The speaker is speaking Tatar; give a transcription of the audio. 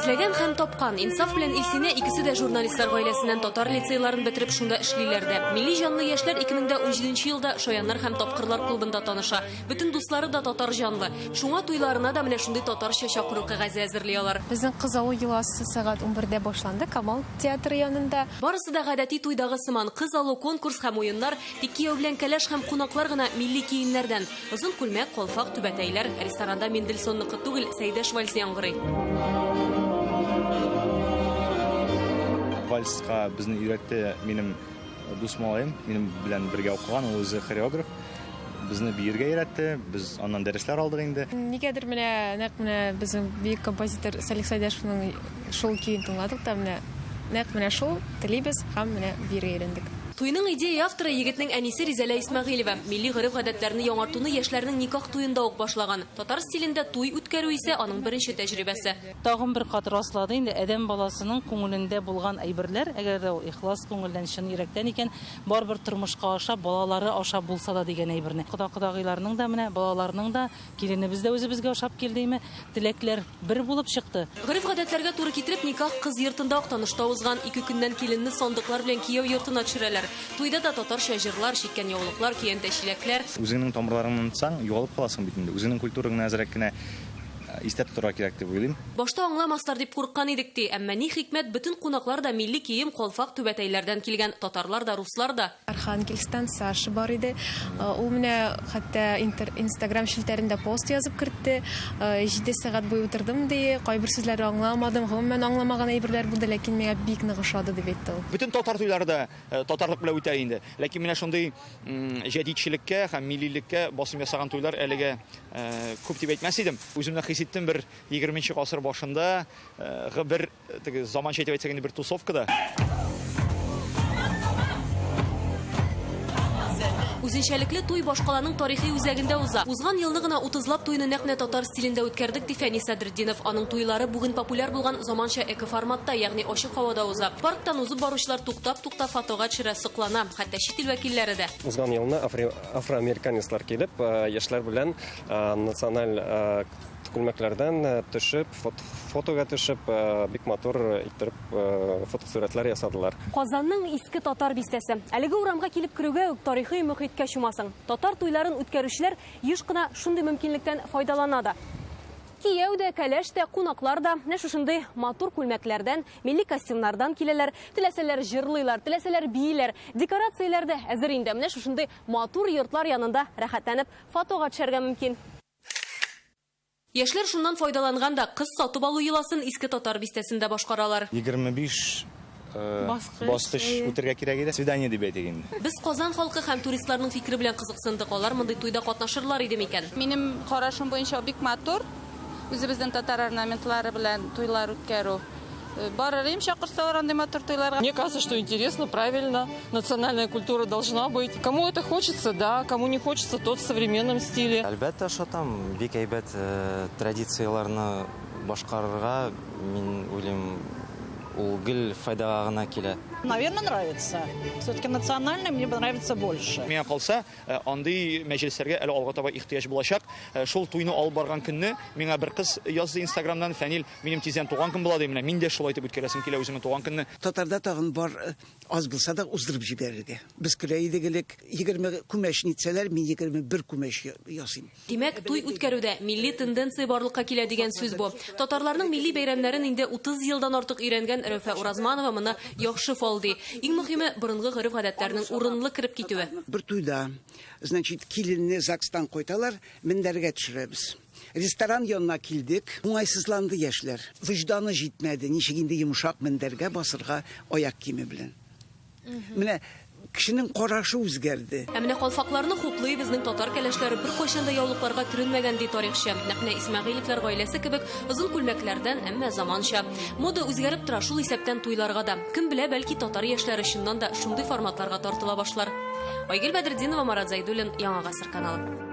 Эзләгән һәм тапкан инсаф белән Илсинә икесе дә журналистлар гаиләсеннән татар лицейларын бетереп шунда эшлиләр дә. Милли җанлы яшьләр 2017 елда Шаяннар һәм тапкырлар клубында таныша. Бөтен дуслары да татар җанлы. Шуңа туйларына да менә шундый татарча чакыру кәгазе әзерлиләр. Безнең Кызылу йоласы сәгать 11дә башланды Камал театры янында. Барысы да гадәти туйдагы сыман кыз алу конкурс һәм уеннар, тик кияү белән кәләш һәм кунаклар гына милли киемнәрдән. Озын күлмәк, калфак, түбәтәйләр, ресторанда Мендельсонныкы түгел, Сәйдәш вальсы яңгырый. Вальска безне өйрәтте минем дус малаем, минем белән бергә укыган, ул үзе хореограф. Безне биергә өйрәтте, без аннан дәресләр алдык инде. Нигәдер менә безнең бөек композитор Салих Сәйдәшевнең шул киен тыңладык та менә шул телибез һәм менә биергә өйрәндек. Туйның идея авторы егетнең әнисе Ризалә Исмәгыйлева. Милли гореф-гадәтләрне яңартуны яшьләрнең никах туенда ук башлаган. Татар стилендә туй үткәрү исә аның беренче тәҗрибәсе. Тагын бер кат раслады инде адәм баласының күңелендә булган әйберләр, әгәр дә ихлас күңелдән чын йөрәктән икән, барбер тормышка аша, балалары аша булса да дигән әйберне. Кода-кодагыйларның да менә балаларның да киленебез дә үзебезгә ашап килдеме, теләкләр бер булып чыкты. Гореф-гадәтләргә туры китереп никах кыз йортында ук танышта узган, 2 көннән киленне сандыклар белән кияү йортына төшерәләр. Туйда да татарча җырлар, чиккән яулыклар, киен тәшиләкләр. Үзеңнең тамырларыңны онытсаң, югалып каласың бит инде. Үзеңнең культураңны әзрәк кенә истә тотарга кирәк дип уйлыйм. Башта аңламастар дип курыккан идек ди, әмма ни хикмәт, бөтен кунаклар да милли кием, калфак, түбәтәйләрдән килгән, татарлар да, руслар да. Архангельстан Саша бар иде. Ул менә хәтта Instagram шилтәрендә пост язып кертте. 7 сәгать буе утырдым ди, кайбер сүзләрне аңламадым, гомумән аңламаган әйберләр булды, ләкин миңа бик нык ошады дип әйтте ул. Бөтен татар туйлары да татарлык белән үтә инде. Ләкин менә шундый җәдидчелеккә һәм милилеккә басым ясаган туйлар әлегә күп дип әйтмәс идем. Үземне хис иттем бер 20нче гасыр башында бер заманча әйтеп әйтсәк инде бер тусовкада. Үзенчәлекле туй башкаланың тарихи үзәгендә уза. Узган елны гына 30лап туйны нәкъ татар стилендә үткәрдек ди Фәнис Садретдинов. Аның туйлары бүген популяр булган заманча эко-форматта, ягъни ачык һавада уза. Парктан узып баручылар туктап фотога төшерә, соклана, хәтта чит ил вәкилләре дә. Узган елны афроамериканецлар килеп, яшьләр белән националь күлмәкләрдән төшеп, фотога төшеп, бик матур иттереп фотосурәтләр ясадылар. Казанның иске татар бистәсе. Әлеге урамга килеп керүгә үк тарихи мөхиткә чумасың. Татар туйларын үткәрүчеләр еш кына шундый мөмкинлектән файдалана да. Кияү дә, кәләш тә, кунаклар да менә шушындый матур күлмәкләрдән, милли костюмнардан киләләр, теләсәләр җырлыйлар, теләсәләр бийләр, декорацияләр дә әзер инде. Менә шушындый матур йортлар янында рәхәтләнеп фотога төшәргә мөмкин. Яшьләр шуннан файдаланган да кыз сатып алу йоласын иске татар бистәсендә башкаралар. 25 баскыч үтәргә кирәк иде. Свидание дип әйтик инде. Без Казан халкы һәм туристларның фикере белән кызыксындык. Алар мондай туйда катнашырлар иде микән? Минем карашым буенча бик матур. Үзебезнең татар орнаментлары белән туйлар үткәрү. Барырым чакырсалар андый матур туйларга. Мне кажется, что интересно, правильно. Национальная культура должна быть. Кому это хочется, да, кому не хочется, тот в современном стиле. Әлбәттә, шатам, бик әйбәт традицияларны башкарырга мин уйлыйм, ул гел файдага гына килә. Наверное, нравится. Все-таки национальный мне нравится больше. Миңа калса, андый мәҗлесләргә әле алга таба ихтыяҗ булачак. Шул туйны алып барган көнне миңа бер кыз язды Instagram'dan, Фәнил, минем тиздән туган көн була ди, менә мин дә шулай итеп үткәрәсем килә үземнең туган көнне. Татарда тагын бар, аз булса да уздырып җибәрергә. Без көлә идек, 20 күмәш нитсәләр, мин 21 күмәш ясыйм. Димәк, туй үткәрүдә милли тенденция барлыкка килә дигән сүз бу. Татарларның милли бәйрәмнәрен инде 30 елдан артык өйрәнгән Рәфә Уразманова моны яхшы фалды. Иң мөһиме борынгы гореф-гадәтләрнең урынлы кирип китүе. Бер туйда, значит, киленне ЗАГСтан койталар, мендәргә төшерәбез. Ресторан янына килдек, уңайсызланды яшьләр. Вөҗданы җитмәде, ничек инде йомшак мендәргә басырга аяк киеме белән. Менә кешенең карашы үзгәрде. Менә калфакларны хуплый безнең татар кәләшләре бер кайчан да яулыкларга төренмәгән ди тарихчы. Нәкъ Исмәгыйлевләр гаиләсе кебек озын күлмәкләрдән, әмма заманча. Мода үзгәреп тора шул исәптән туйларга да. Кем белә, бәлки татар яшьләре чыннан да шундый форматларга тартыла башлар. Айгөл Бәдретдинова, Марат Зайдуллин, Яңа гасыр каналы.